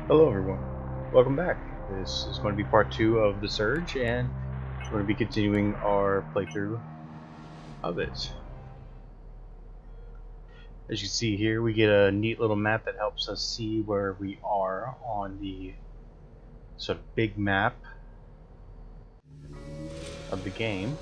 Hello everyone, welcome back. This is going to be part 2 of The Surge, and we're going to be continuing our playthrough of it. As you can see here, we get a neat little map that helps us see where we are on the sort of big map of the game.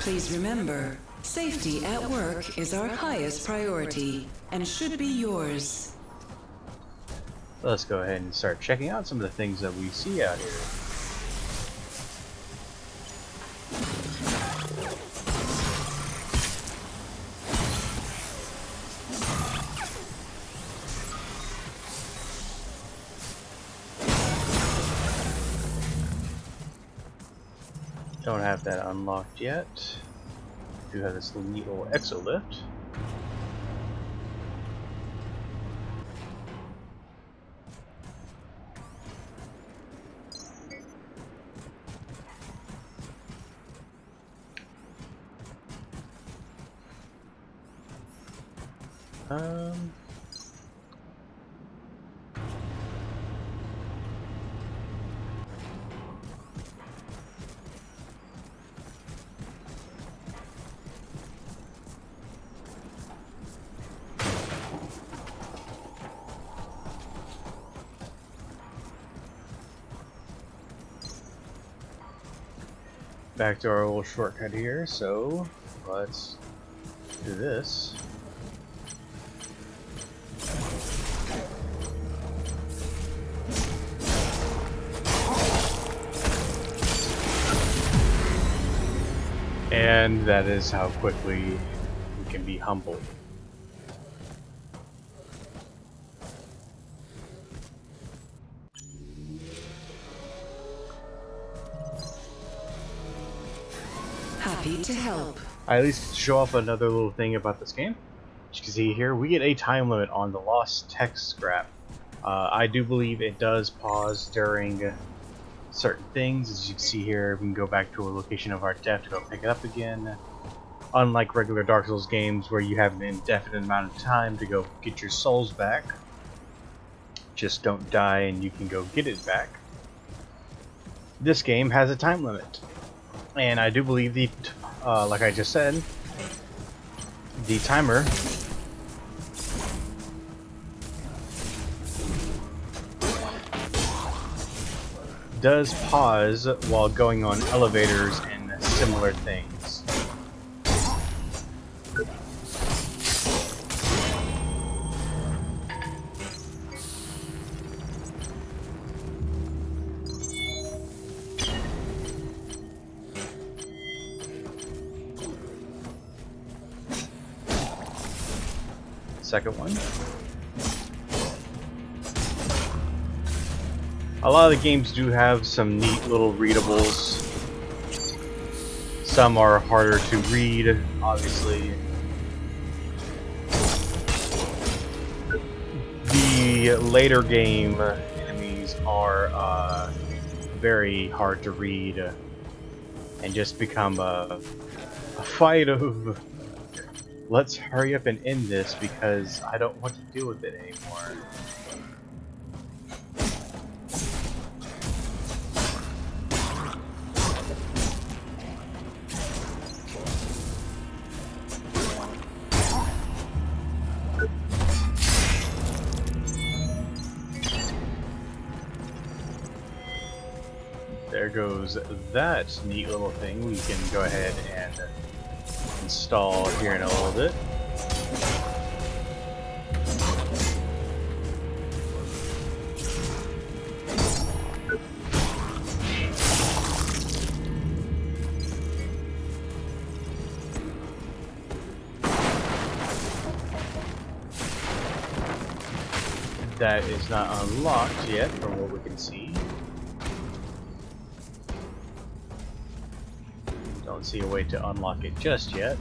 Please remember, safety at work is our highest priority and should be yours. Let's go ahead and start checking out some of the things that we see out here. Don't have that unlocked yet. Do have this neat little exolift. Um, Back to our little shortcut here, so let's do this. And that is how quickly we can be humbled. Happy to help. I at least show off another little thing about this game. As you can see here, we get a time limit on the lost text scrap. I do believe it does pause during certain things. As you can see here, we can go back to a location of our death to go pick it up again. Unlike regular Dark Souls games where you have an indefinite amount of time to go get your souls back, just don't die and you can go get it back. This game has a time limit. And I do believe the, like I just said, the timer does pause while going on elevators and similar things. Second one. A lot of the games do have some neat little readables. Some are harder to read, obviously. The later game enemies are very hard to read and just become a fight of let's hurry up and end this because I don't want to deal with it anymore. There goes that neat little thing we can go ahead and install here in a little bit. That is not unlocked yet from what we can see. Don't see a way to unlock it just yet.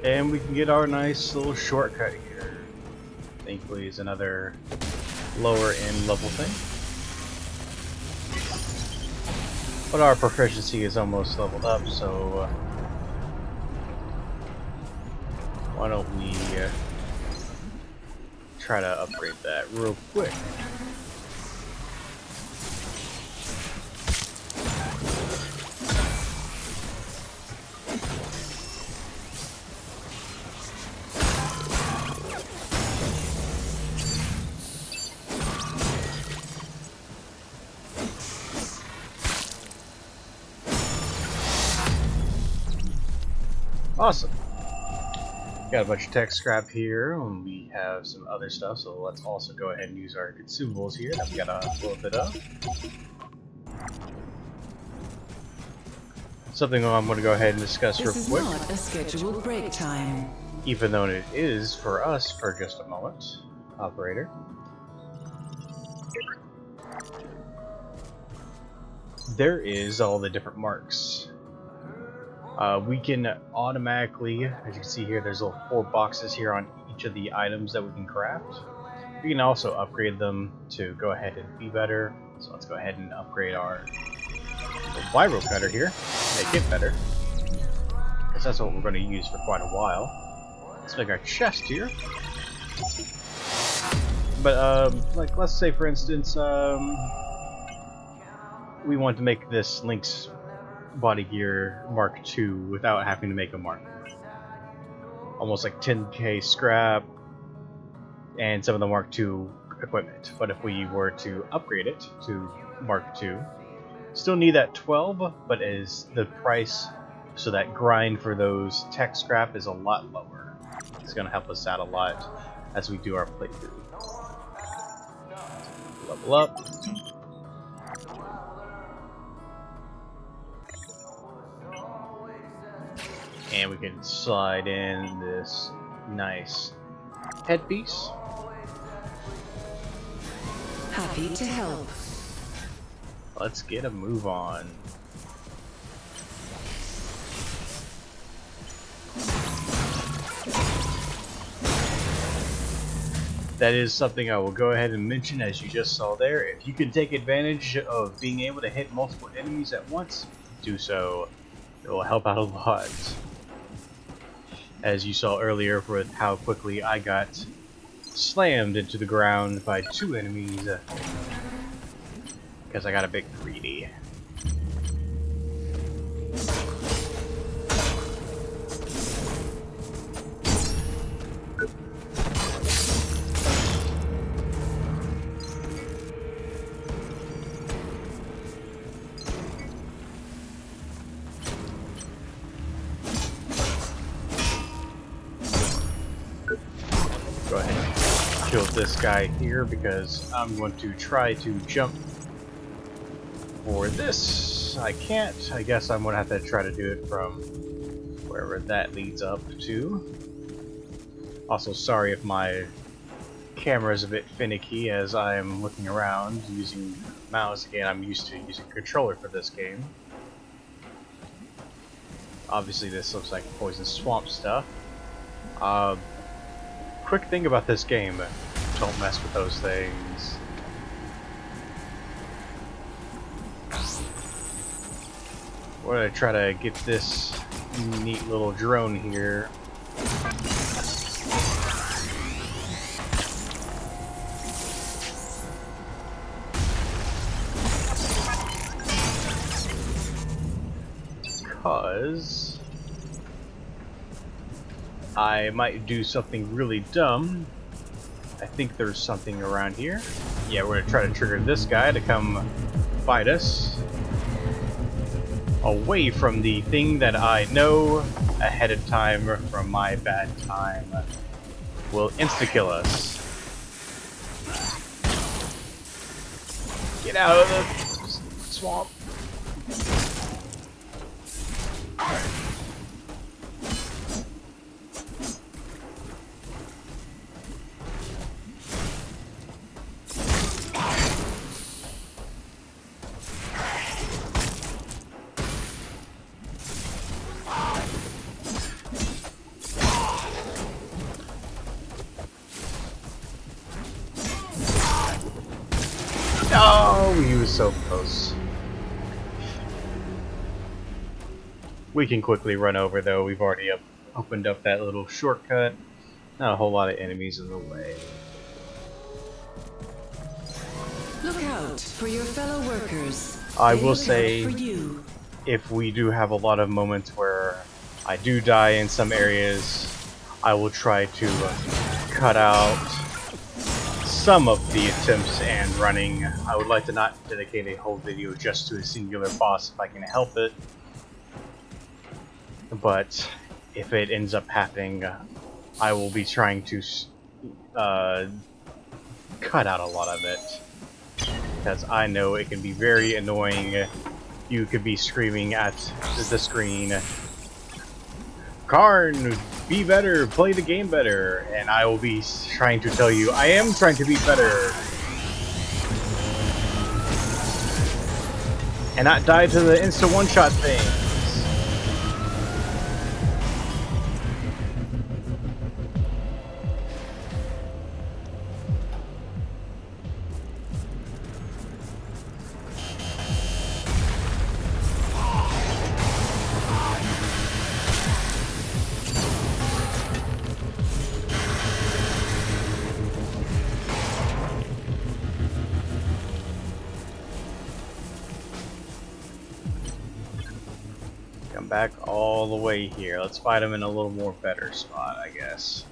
And we can get our nice little shortcut here. Thankfully, it's another lower end level thing. But our proficiency is almost leveled up, so why don't we try to upgrade that real quick. Awesome. Got a bunch of tech scrap here, and we have some other stuff, so let's also go ahead and use our consumables here that we got a little bit of. Something I'm going to go ahead and discuss real quick. This is not a scheduled break time. Even though it is for us for just a moment, operator. There is all the different marks. We can automatically, as you can see here, there's little 4 boxes here on each of the items that we can craft. We can also upgrade them to go ahead and be better. So let's go ahead and upgrade our viral cutter here, make it better, because that's what we're going to use for quite a while. Let's make our chest here. But like, let's say for instance, we want to make this Link's body gear Mark II without having to make a mark. Almost like 10k scrap and some of the Mark II equipment. But if we were to upgrade it to Mark II, still need that 12, but is the price, so that grind for those tech scrap is a lot lower. It's going to help us out a lot as we do our playthrough. Level up. And we can slide in this nice headpiece. Happy to help. Let's get a move on. That is something I will go ahead and mention, as you just saw there. If you can take advantage of being able to hit multiple enemies at once, do so. It will help out a lot. As you saw earlier with how quickly I got slammed into the ground by 2 enemies because I got a bit greedy. Go ahead and kill this guy here because I'm going to try to jump for this. I can't. I guess I'm going to have to try to do it from wherever that leads up to. Also, sorry if my camera is a bit finicky as I'm looking around using mouse. Again, I'm used to using controller for this game. Obviously, this looks like poison swamp stuff. Quick thing about this game, don't mess with those things. We're gonna try to get this neat little drone here. Because I might do something really dumb. I think there's something around here. Yeah, we're gonna try to trigger this guy to come fight us. Away from the thing that I know ahead of time from my bad time will insta-kill us. Get out of the swamp. so close. We can quickly run over though. We've already opened up that little shortcut. Not a whole lot of enemies in the way. Look out for your fellow workers. I They will look say, out for you. if we do have a lot of moments where I do die in some areas, I will try to cut out some of the attempts and running. I would like to not dedicate a whole video just to a singular boss if I can help it. But if it ends up happening, I will be trying to cut out a lot of it. Because I know it can be very annoying. You could be screaming at the screen, "Karn, be better, play the game better," and I will be trying to tell you, I am trying to be better. And not die to the insta one-shot thing. Back all the way here. Let's fight him in a little more better spot, I guess.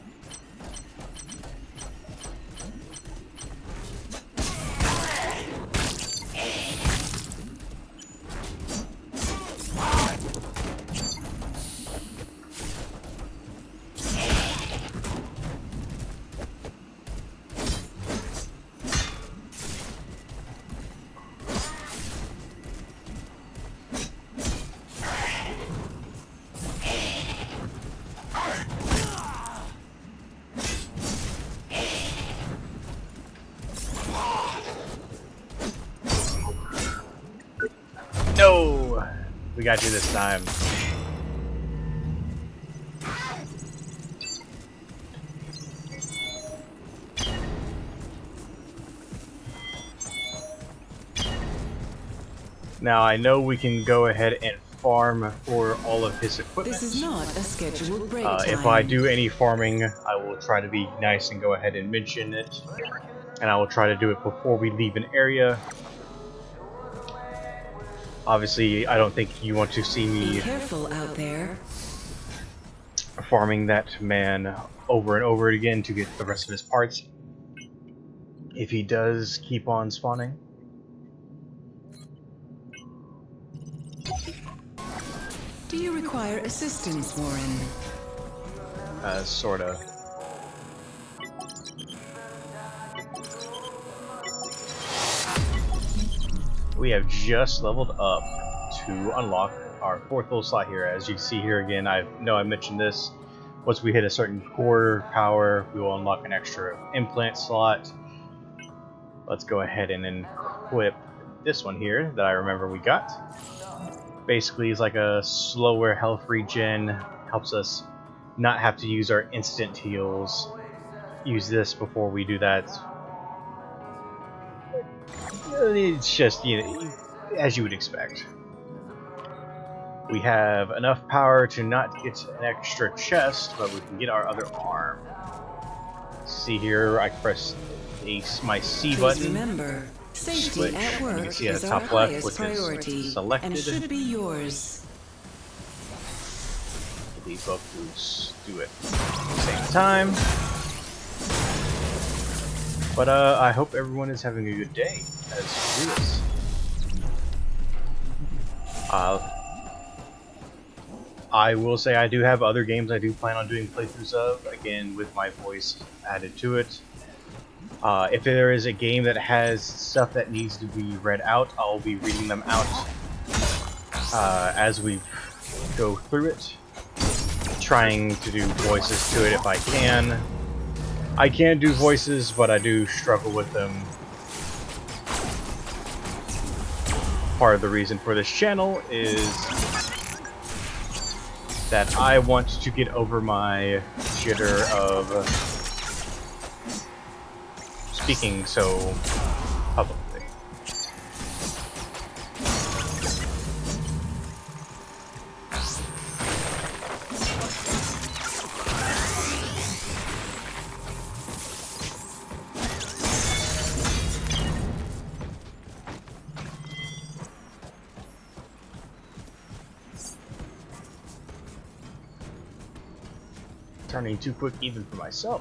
No! We got you this time. Now I know we can go ahead and farm for all of his equipment. This is not a scheduled break time. If I do any farming, I will try to be nice and go ahead and mention it. And I will try to do it before we leave an area. Obviously, I don't think you want to see me Be careful out there. farming that man over and over again to get the rest of his parts. If he does keep on spawning. Do you require assistance, Warren? Sorta. We have just leveled up to unlock our 4th little slot here. As you can see here again, I know I mentioned this. Once we hit a certain core power, we will unlock an extra implant slot. Let's go ahead and equip this one here that I remember we got. Basically, it's like a slower health regen. Helps us not have to use our instant heals. Use this before we do that. It's just, you know, as you would expect. We have enough power to not get an extra chest, but we can get our other arm. See here, I press my C button. Remember, safety Switch. at work You can see at is the our top left, highest which priority is selected. and should be yours. These both boots do it at the same time. But I hope everyone is having a good day as we do this. I will say I do have other games I do plan on doing playthroughs of, again with my voice added to it. If there is a game that has stuff that needs to be read out, I'll be reading them out as we go through it. Trying to do voices to it if I can. I can do voices, but I do struggle with them. Part of the reason for this channel is that I want to get over my jitter of speaking so publicly. turning too quick even for myself.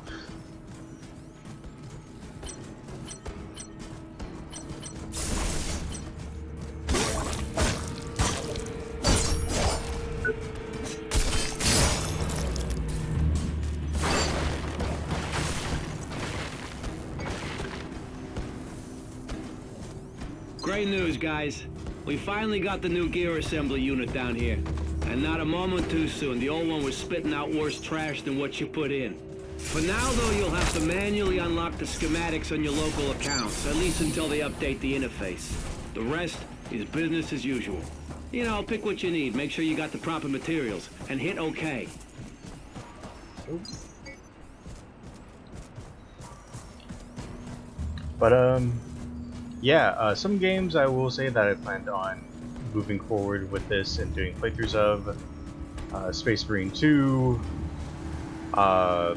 Great news, guys. We finally got the new gear assembly unit down here. And not a moment too soon. The old one was spitting out worse trash than what you put in. For now, though, you'll have to manually unlock the schematics on your local accounts, at least until they update the interface. The rest is business as usual. You know, pick what you need, make sure you got the proper materials, and hit OK. But, yeah, some games I will say that I planned on moving forward with this and doing playthroughs of. Space Marine 2, I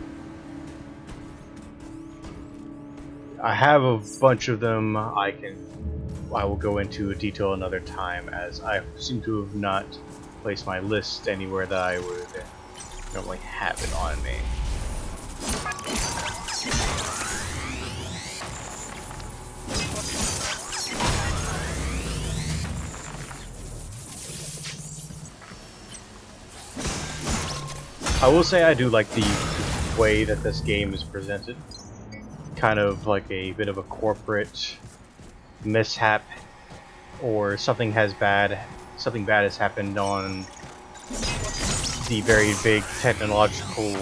have a bunch of them. I will go into detail another time, as I seem to have not placed my list anywhere that I would normally have it on me. I will say I do like the way that this game is presented. Kind of like a bit of a corporate mishap, or something bad has happened on the very big technological.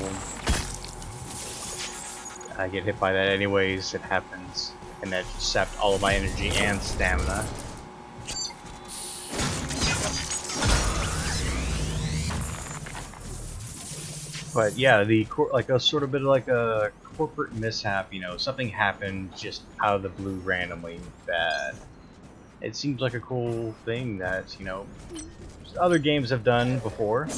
I get hit by that anyways, it happens, and that just sapped all of my energy and stamina. But yeah, like a sort of bit of like a corporate mishap, you know, something happened just out of the blue randomly bad. It seems like a cool thing that, you know, other games have done before.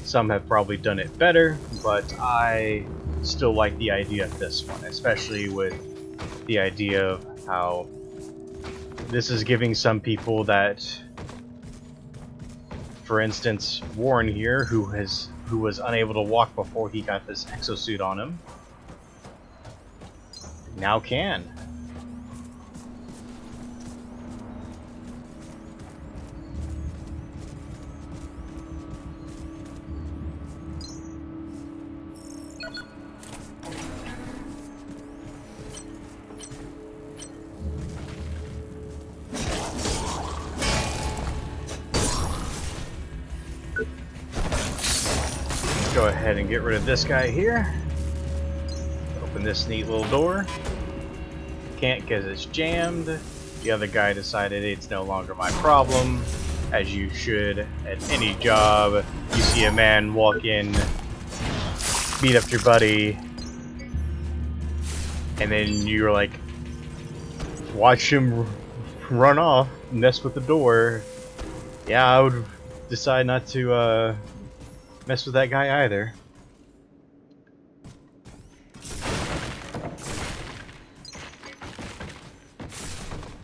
Some have probably done it better, but I still like the idea of this one, especially with the idea of how this is giving some people that, for instance, Warren here, who was unable to walk before he got this exosuit on him, now can. Go ahead and get rid of this guy here. Open this neat little door. Can't because it's jammed. The other guy decided it's no longer my problem, as you should at any job. You see a man walk in, beat up your buddy, and then you're like, watch him run off, mess with the door. Yeah, I would decide not to mess with that guy either.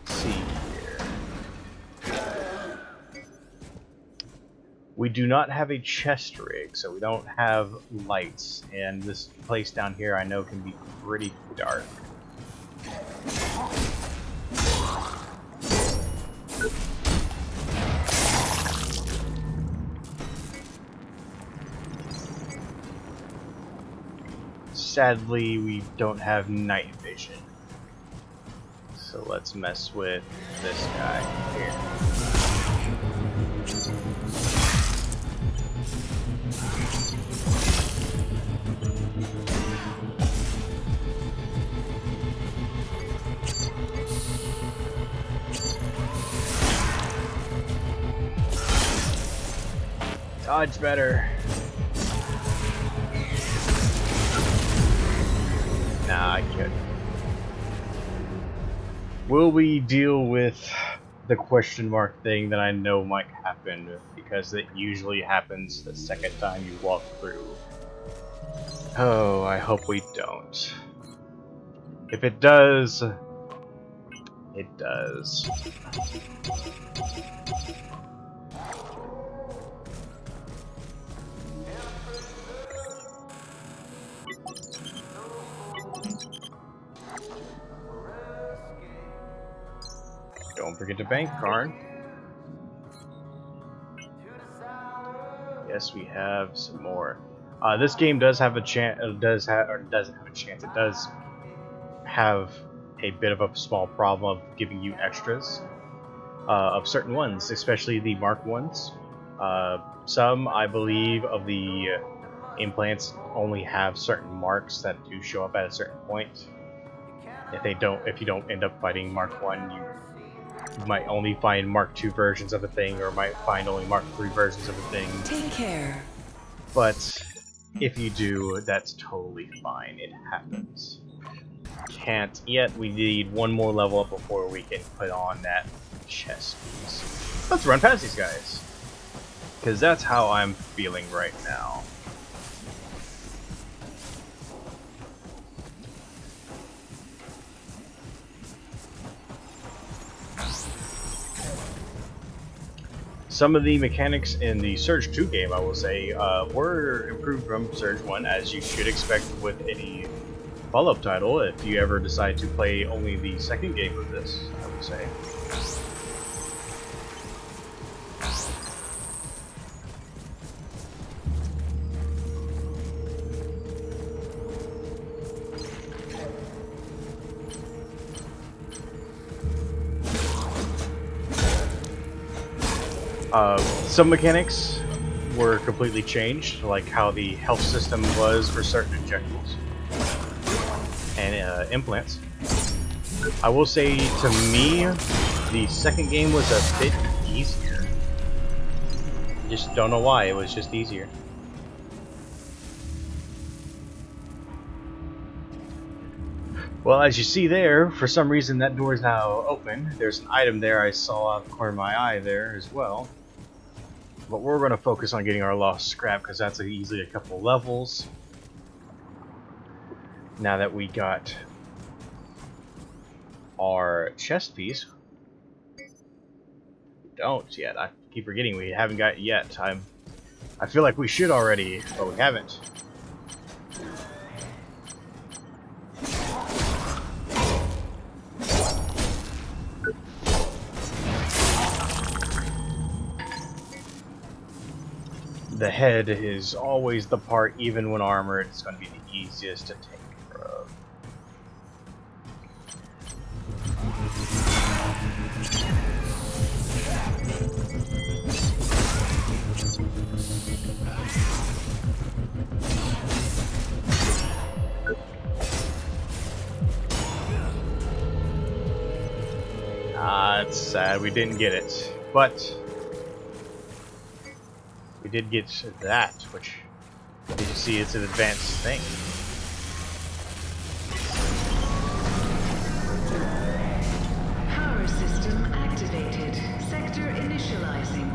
Let's see here. We do not have a chest rig, so we don't have lights, and this place down here I know can be pretty dark. Sadly, we don't have night vision. So let's mess with this guy here. Dodge better. Nah, I couldn't. Will we deal with the question mark thing that I know might happen, because it usually happens the second time you walk through. Oh, I hope we don't. If it does, it does. Don't forget the bank card. Yes, we have some more. This game does have a chance. Doesn't have a chance. It does have a bit of a small problem of giving you extras of certain ones, especially the marked ones. Some, I believe, of the implants only have certain marks that do show up at a certain point. If you don't end up fighting Mark 1, you might only find Mark 2 versions of a thing, or might find only Mark 3 versions of a thing. Take care. But if you do, that's totally fine. It happens. Can't yet. We need one more level up before we can put on that chest piece. Let's run past these guys, because that's how I'm feeling right now. Some of the mechanics in the Surge 2 game, I will say, were improved from Surge 1, as you should expect with any follow-up title, if you ever decide to play only the second game of this, I would say. Some mechanics were completely changed, like how the health system was for certain injectables and implants. I will say, to me, the second game was a bit easier. Just don't know why, it was just easier. Well, as you see there, for some reason that door is now open. There's an item there I saw out of the corner of my eye there as well. But we're going to focus on getting our lost scrap, because that's easily a couple levels. Now that we got our chest piece. We don't yet. I keep forgetting we haven't got it yet. I feel like we should already, but we haven't. The head is always the part, even when armored, it's going to be the easiest to take care of. It's sad we didn't get it, but we did get that, which, as you see, it's an advanced thing. Power system activated. Sector initializing.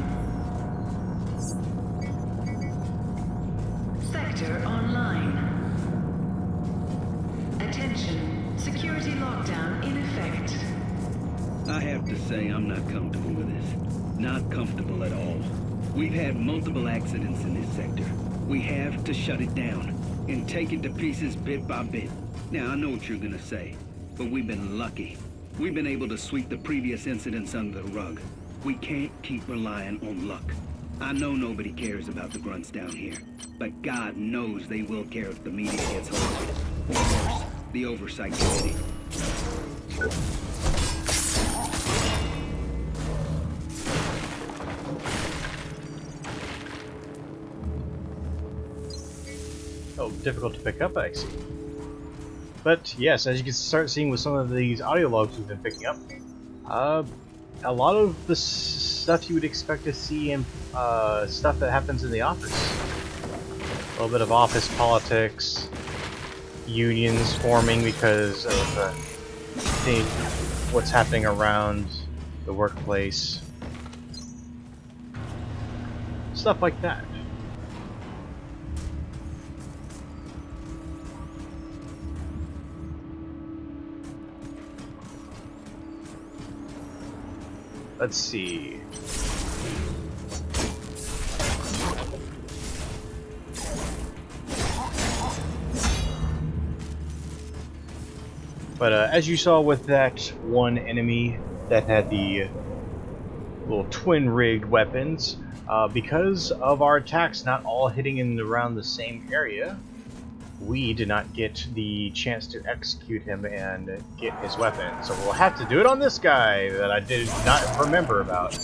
Sector online. Attention. Security lockdown in effect. I have to say I'm not comfortable with this. Not comfortable at all. We've had multiple accidents in this sector. We have to shut it down and take it to pieces bit by bit. Now, I know what you're gonna say, but we've been lucky. We've been able to sweep the previous incidents under the rug. We can't keep relying on luck. I know nobody cares about the grunts down here, but God knows they will care if the media gets hold of it. Or worse, the oversight committee. Oh, difficult to pick up, I see. But yes, as you can start seeing with some of these audio logs we've been picking up, a lot of the stuff you would expect to see in stuff that happens in the office. A little bit of office politics, unions forming because of what's happening around the workplace, stuff like that. Let's see. But as you saw with that one enemy that had the little twin-rigged weapons, because of our attacks not all hitting in around the same area, we did not get the chance to execute him and get his weapon. So we'll have to do it on this guy that I did not remember about.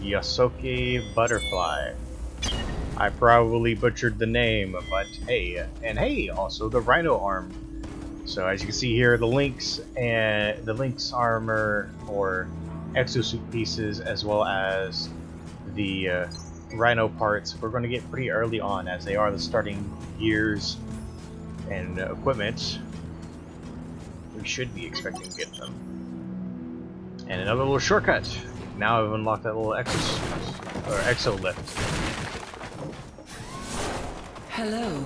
Yasoke Butterfly. I probably butchered the name, but hey, and hey, also the Rhino arm. So as you can see here, the Lynx and the Lynx armor or exosuit pieces, as well as the Rhino parts, we're going to get pretty early on, as they are the starting gears and equipment. We should be expecting to get them. And another little shortcut. Now I've unlocked that little exosuit, or exolift. Hello.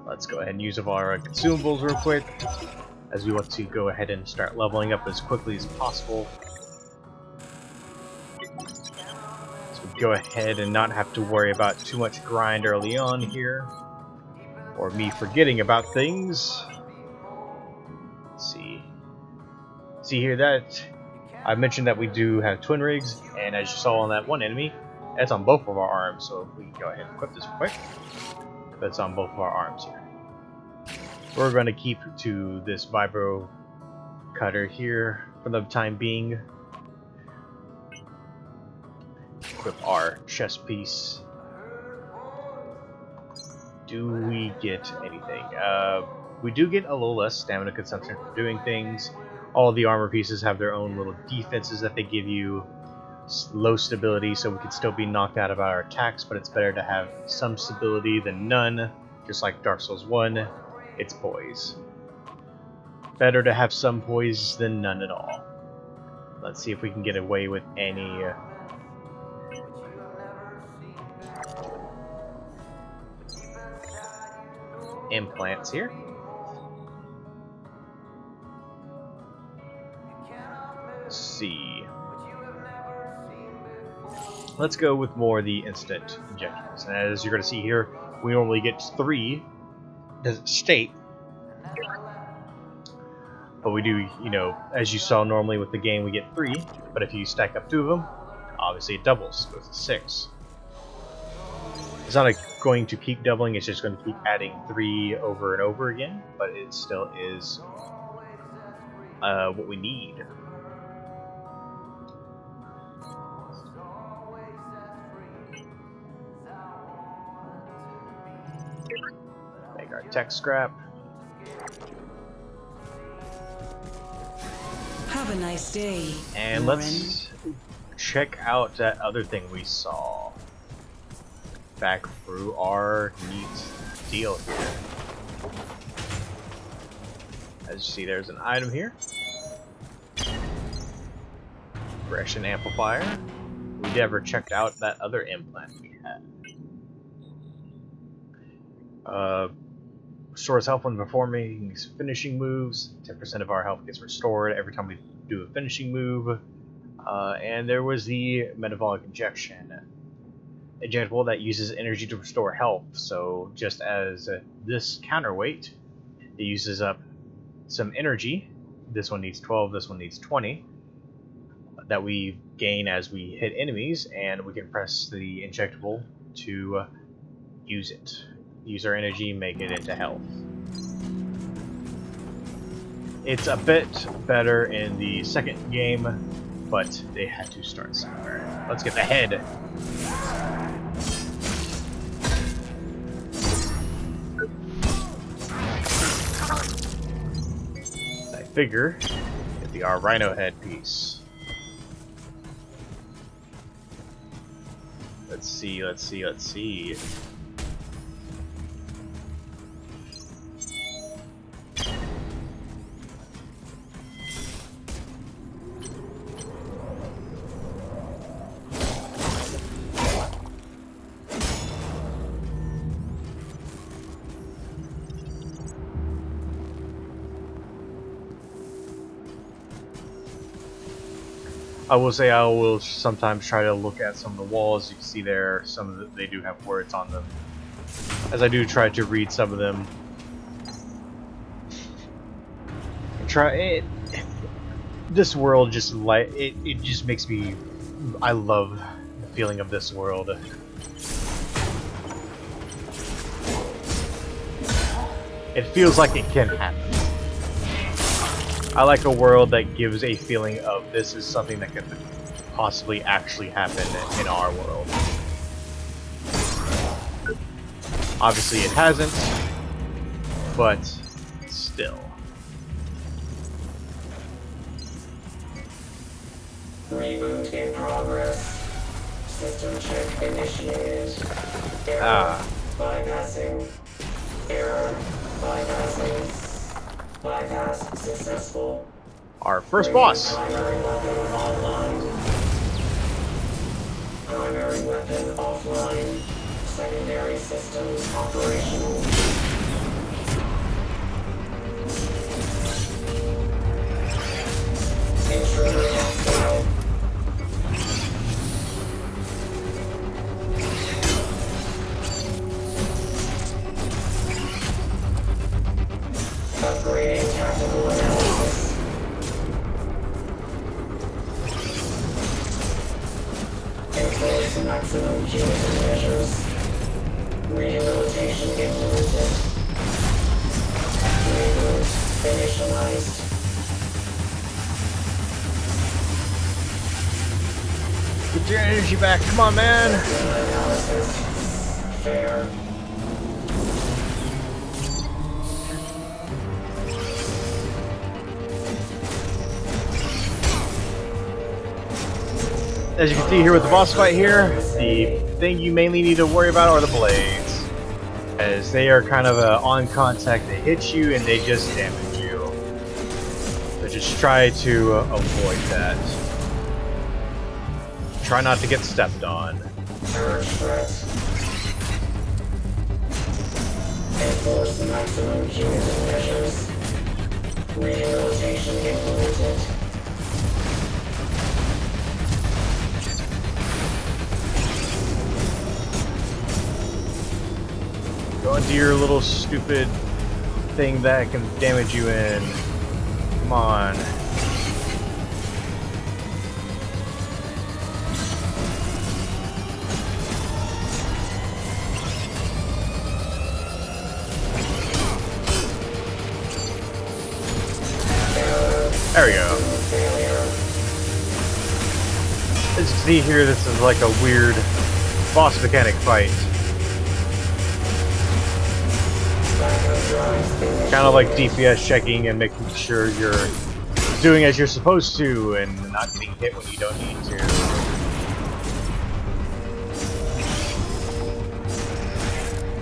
Let's go ahead and use up our consumables real quick, as we want to go ahead and start leveling up as quickly as possible. So we go ahead and not have to worry about too much grind early on here, or me forgetting about things. Let's see. See here that I mentioned that we do have twin rigs, and as you saw on that one enemy, that's on both of our arms. So if we can go ahead and equip this quick, that's on both of our arms here. We're going to keep to this vibro cutter here for the time being. Equip our chest piece. Do we get anything? We do get a little less stamina consumption for doing things. All the armor pieces have their own little defenses that they give you. Low stability, so we can still be knocked out of our attacks, but it's better to have some stability than none. Just like Dark Souls 1, it's poise. Better to have some poise than none at all. Let's see if we can get away with any implants here. Let's see. Let's go with more of the instant injections. And as you're going to see here, we normally get 3. Doesn't state, but we do, you know, as you saw normally with the game, we get 3. But if you stack up 2 of them, obviously it doubles, goes to 6. It's not going to keep doubling, it's just going to keep adding 3 over and over again, but it still is what we need. Make our tech scrap. Have a nice day. And Lauren. let's check out that other thing we saw back through our neat deal here. As you see, there's an item here. Aggression amplifier. We never checked out that other implant we had. Restores health when performing finishing moves. 10% of our health gets restored every time we do a finishing move. And there was the metabolic injection. Injectable that uses energy to restore health. So just as this counterweight, it uses up some energy. This one needs 12, this one needs 20. That we gain as we hit enemies, and we can press the injectable to use it. Use our energy, make it into health. It's a bit better in the second game, but they had to start somewhere. Let's get the head. I figure it'd be our rhino head piece. Let's see, let's see, let's see. I will say I will sometimes try to look at some of the walls. You can see there, some of they do have words on them. As I do try to read some of them. This world just it just makes me. I love the feeling of this world. It feels like it can happen. I like a world that gives a feeling of this is something that could possibly actually happen in our world. Obviously it hasn't, but still. Reboot in progress. System check initiated. Error. Bypassing. Error. Bypassing. Bypass successful. Our first boss. Primary weapon online. Primary weapon offline. Secondary systems operational. Intruder hostile. Upgrading tactical analysis. Enforce maximum punitive measures. Rehabilitation implemented. Reboot initialized. Get your energy back, come on, man! Analysis. Fair. As you can see here with the boss fight here, the thing you mainly need to worry about are the blades. As they are kind of on contact, they hit you and they just damage you. So just try to avoid that. Try not to get stepped on. Urge threat. Enforce maximum punitive measures. Rehabilitation implemented. Go into your little stupid thing that can damage you in. Come on. There we go. As you can see here, this is like a weird boss mechanic fight. Kind of like DPS checking and making sure you're doing as you're supposed to and not getting hit when you don't need to.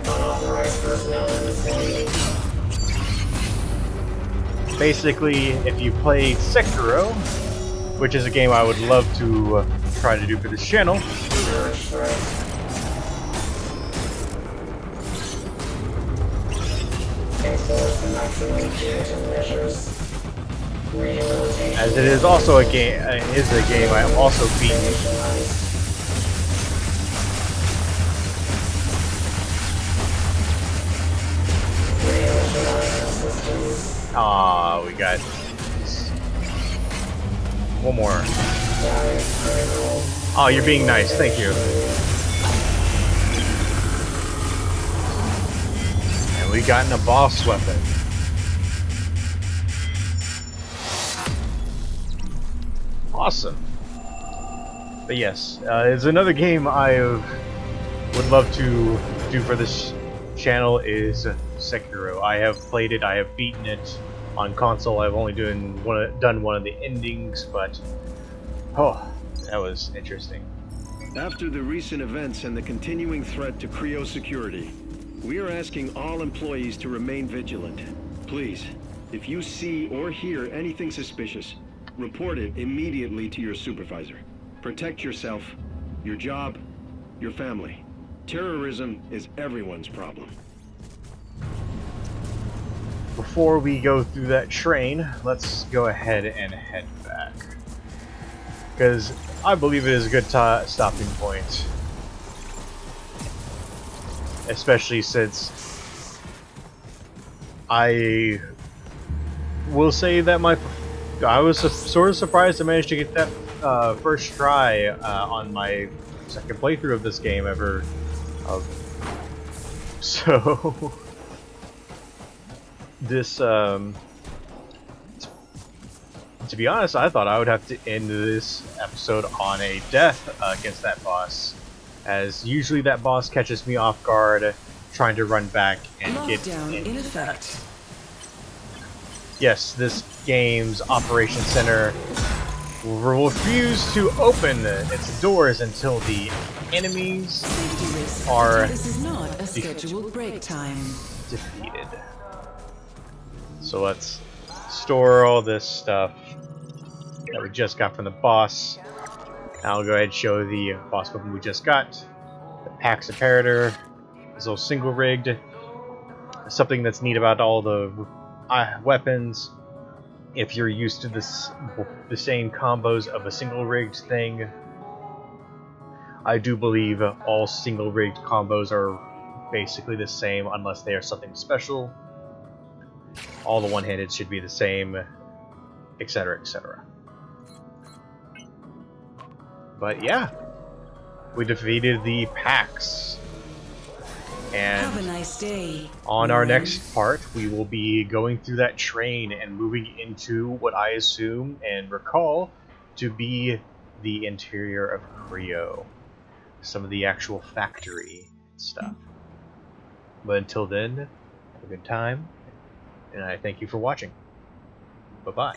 Unauthorized personnel in vicinity. Basically, if you play Sekiro, which is a game I would love to try to do for this channel, Urge threat. Enforce maximum punitive measures. Rehabilitation. as it is also a game, I am also beaten. Initialized. Reinitialize systems. Ah, we got one more. Direct critical. Oh, you're being nice. Thank you. And we gotten a boss weapon. Awesome. But yes, it's another game I would love to do for this channel is Sekiro. I have played it. I have beaten it on console. I've only done one of the endings, but oh, that was interesting. After the recent events and the continuing threat to Creo security, we are asking all employees to remain vigilant. Please, if you see or hear anything suspicious, report it immediately to your supervisor. Protect yourself, your job, your family. Terrorism is everyone's problem. Before we go through that train, let's go ahead and head back. Because I believe it is a good stopping point. Especially since I will say that I was sort of surprised I managed to get that first try on my second playthrough of this game ever. So this to be honest, I thought I would have to end this episode on a death against that boss, as usually that boss catches me off guard trying to run back and get in effect. Yes, this game's Operation Center will refuse to open its doors until the enemies are This is not a scheduled break time. defeated. So let's store all this stuff that we just got from the boss. I'll go ahead and show the boss weapon we just got. The P.A.X apparator. This little single rigged. Something that's neat about all the weapons. If you're used to the same combos of a single rigged thing, I do believe all single rigged combos are basically the same unless they are something special. All the one-handed should be the same, etc., etc. But yeah, we defeated the P.A.X. And have a nice day. on our next part, we will be going through that train and moving into what I assume and recall to be the interior of Creo. Some of the actual factory stuff. But until then, have a good time, and I thank you for watching. Bye-bye.